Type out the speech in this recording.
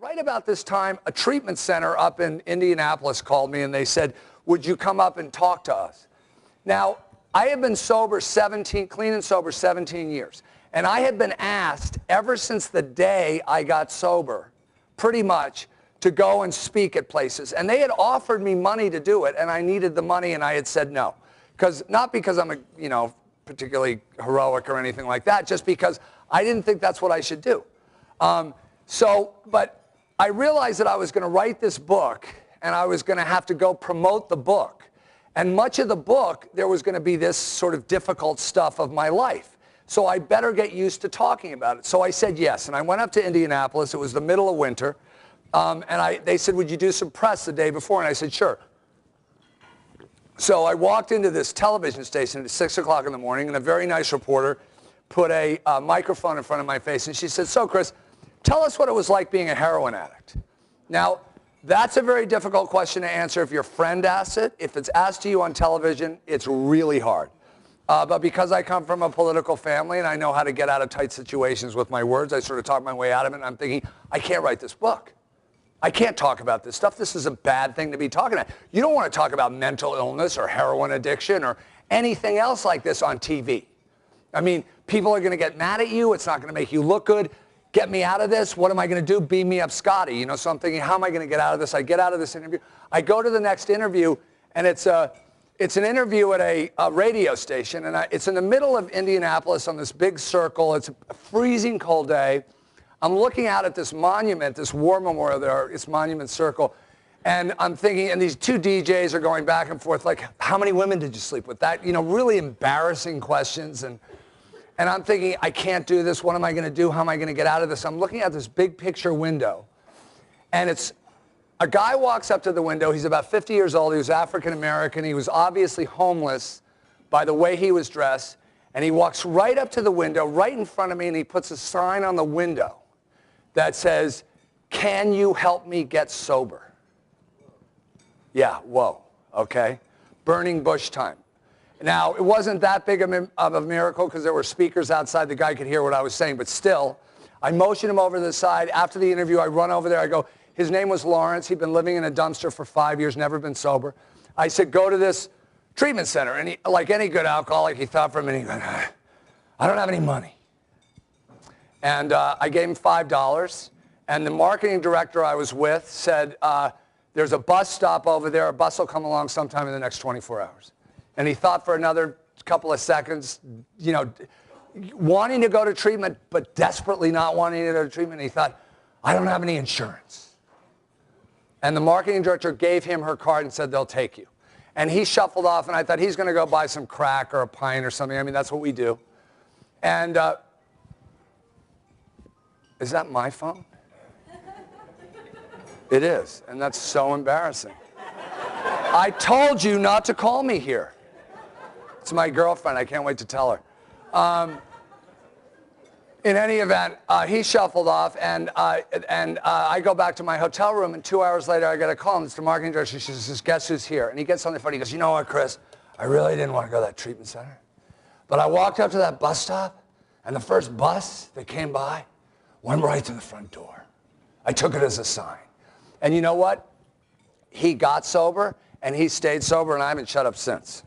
right about this time, a treatment center up in Indianapolis called me and they said, would you come up and talk to us? Now, I have been sober clean and sober 17 years. And I had been asked ever since the day I got sober, pretty much, to go and speak at places. And they had offered me money to do it, and I needed the money, and I had said no. Not because I'm particularly heroic or anything like that, just because I didn't think that's what I should do. But I realized that I was going to write this book, and I was going to have to go promote the book. And much of the book, there was going to be this sort of difficult stuff of my life. So I better get used to talking about it. So I said yes, and I went up to Indianapolis. It was the middle of winter, they said, would you do some press the day before? And I said, sure. So I walked into this television station at 6 o'clock in the morning, and a very nice reporter put a microphone in front of my face, and she said, so Chris, tell us what it was like being a heroin addict. Now, that's a very difficult question to answer if your friend asks it. If it's asked to you on television, it's really hard. But because I come from a political family and I know how to get out of tight situations with my words, I sort of talk my way out of it, and I'm thinking, I can't write this book. I can't talk about this stuff. This is a bad thing to be talking about. You don't want to talk about mental illness or heroin addiction or anything else like this on TV. I mean, people are going to get mad at you. It's not going to make you look good. Get me out of this. What am I going to do? Beam me up, Scotty. So I'm thinking, how am I going to get out of this? I get out of this interview. I go to the next interview, and it's an interview at a radio station, and it's in the middle of Indianapolis on this big circle. It's a freezing cold day. I'm looking out at this monument, this war memorial there, this monument circle, and I'm thinking, and these two DJs are going back and forth, like, how many women did you sleep with? That, really embarrassing questions, and I'm thinking, I can't do this. What am I going to do? How am I going to get out of this? I'm looking at this big picture window, and a guy walks up to the window. He's about 50 years old. He was African-American. He was obviously homeless by the way he was dressed, and he walks right up to the window, right in front of me, and he puts a sign on the window that says, can you help me get sober? Yeah, whoa, okay. Burning bush time. Now, it wasn't that big of a miracle because there were speakers outside. The guy could hear what I was saying, but still, I motioned him over to the side. After the interview, I run over there. I go, his name was Lawrence. He'd been living in a dumpster for 5 years, never been sober. I said, go to this treatment center. And he, like any good alcoholic, he thought for a minute, he went, I don't have any money. And I gave him $5. And the marketing director I was with said, there's a bus stop over there. A bus will come along sometime in the next 24 hours. And he thought for another couple of seconds, wanting to go to treatment, but desperately not wanting to go to treatment. And he thought, I don't have any insurance. And the marketing director gave him her card and said, they'll take you. And he shuffled off, and I thought he's going to go buy some crack or a pint or something. I mean, that's what we do. And is that my phone? It is, and that's so embarrassing. I told you not to call me here. It's my girlfriend. I can't wait to tell her. In any event, he shuffled off, and I go back to my hotel room, and 2 hours later, I get a call, and it's the marketing director. She says, guess who's here? And he gets on the phone. He goes, you know what, Chris? I really didn't want to go to that treatment center. But I walked up to that bus stop, and the first bus that came by went right to the front door. I took it as a sign. And you know what? He got sober, and he stayed sober, and I haven't shut up since.